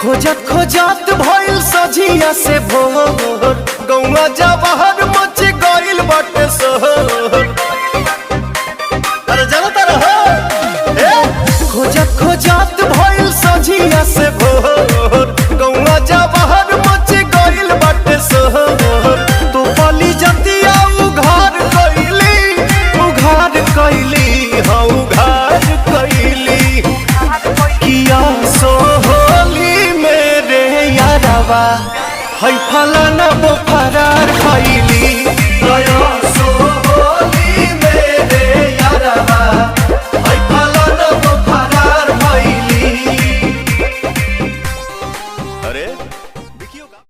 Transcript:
खोजत खोजत भइल सझिया से भोर गौवा जवाहर मच गइल बाटे शहर। अरे जानता रहो खोजत खोजत भइल सझिया से भोर गौवा जवाहर मच गइल बाटे शहर। तू पली जतिया उघार कइली हाँ उघार कइली किया सोहली है फलन